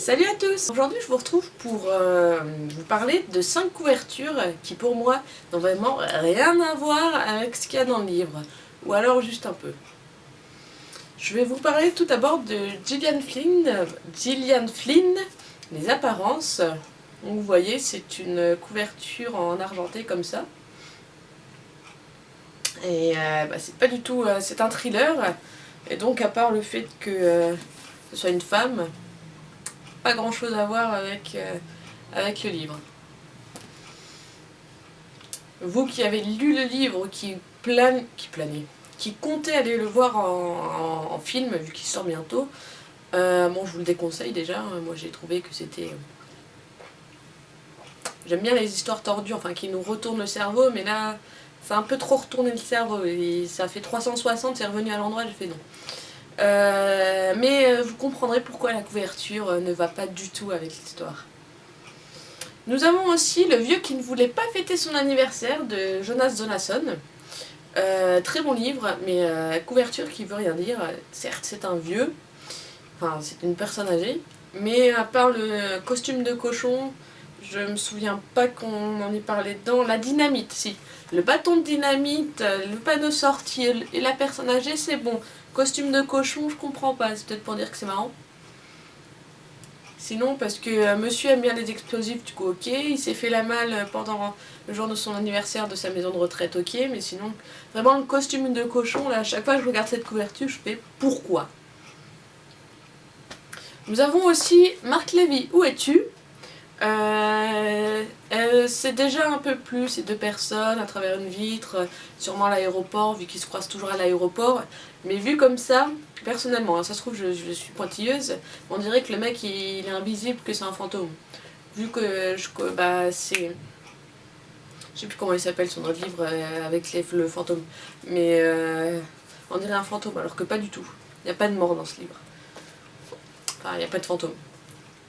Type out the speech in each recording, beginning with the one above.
Salut à tous! Aujourd'hui je vous retrouve pour vous parler de 5 couvertures qui pour moi n'ont vraiment rien à voir avec ce qu'il y a dans le livre, ou alors juste un peu. Je vais vous parler tout d'abord de Gillian Flynn, Les Apparences. Donc vous voyez, c'est une couverture en argenté comme ça. Et c'est pas du tout, c'est un thriller, et donc à part le fait que ce soit une femme, pas grand chose à voir avec le livre. Vous qui avez lu le livre, qui comptez aller le voir en film, vu qu'il sort bientôt, bon, je vous le déconseille déjà. Moi j'ai trouvé que c'était... J'aime bien les histoires tordues, enfin qui nous retournent le cerveau, mais là, ça a un peu trop retourné le cerveau. Et ça fait 360, c'est revenu à l'endroit, j'ai fait non. Mais vous comprendrez pourquoi la couverture ne va pas du tout avec l'histoire. Nous avons aussi Le vieux qui ne voulait pas fêter son anniversaire de Jonas Jonasson. Très bon livre, mais couverture qui veut rien dire. Certes, c'est un vieux, enfin c'est une personne âgée, mais à part le costume de cochon, je me souviens pas qu'on en ait parlé dedans. La dynamite, si. Le bâton de dynamite, le panneau sorti et la personne âgée, c'est bon. Costume de cochon, je comprends pas. C'est peut-être pour dire que c'est marrant. Sinon, parce que monsieur aime bien les explosifs, du coup, ok. Il s'est fait la malle pendant le jour de son anniversaire de sa maison de retraite, ok. Mais sinon, vraiment, le costume de cochon, là, à chaque fois que je regarde cette couverture, je fais pourquoi. Nous avons aussi Marc Lévy, Où es-tu ? C'est déjà un peu plus, ces deux personnes à travers une vitre, sûrement à l'aéroport, vu qu'ils se croisent toujours à l'aéroport. Mais vu comme ça, personnellement, hein, ça se trouve je suis pointilleuse, on dirait que le mec il est invisible, que c'est un fantôme. Vu que c'est... Je sais plus comment il s'appelle son autre livre avec le fantôme. Mais on dirait un fantôme, alors que pas du tout. Il n'y a pas de mort dans ce livre. Enfin, il n'y a pas de fantôme.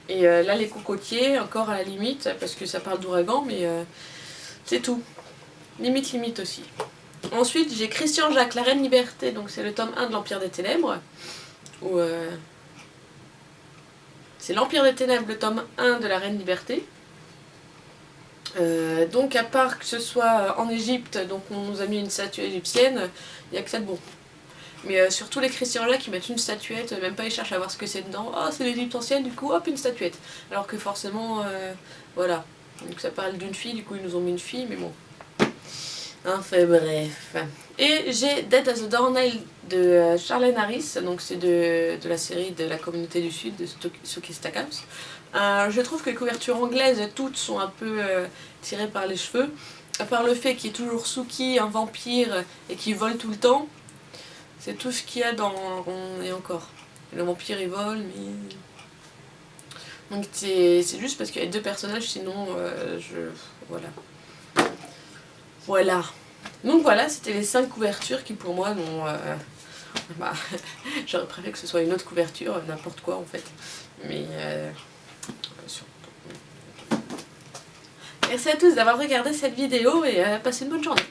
Et là, les cocotiers, encore à la limite, parce que ça parle d'ouragan, mais c'est tout. Limite aussi. Ensuite, j'ai Christian Jacques, La Reine Liberté, donc c'est le tome 1 de l'Empire des Ténèbres. Où, c'est l'Empire des Ténèbres, le tome 1 de La Reine Liberté. Donc à part que ce soit en Égypte, donc on nous a mis une statue égyptienne, il n'y a que ça de bon. Mais sur tous les Christian-là qui mettent une statuette, même pas ils cherchent à voir ce que c'est dedans. Oh, c'est l'Égypte ancienne, du coup, hop, une statuette. Alors que forcément, voilà. Donc ça parle d'une fille, du coup ils nous ont mis une fille, mais bon. Enfin bref. Et j'ai Dead as a Doornail de Charlene Harris, donc c'est de la série de la communauté du Sud, de Sookie Stackhouse. Je trouve que les couvertures anglaises, toutes sont un peu tirées par les cheveux. À part le fait qu'il y ait toujours Sookie, un vampire, et qui vole tout le temps. C'est tout ce qu'il y a dans... Et encore. Le vampire il vole, mais... Donc c'est juste parce qu'il y a deux personnages, sinon voilà. Voilà. Donc voilà, c'était les 5 couvertures qui pour moi n'ont... j'aurais préféré que ce soit une autre couverture, n'importe quoi en fait. Mais... Merci à tous d'avoir regardé cette vidéo et passez une bonne journée.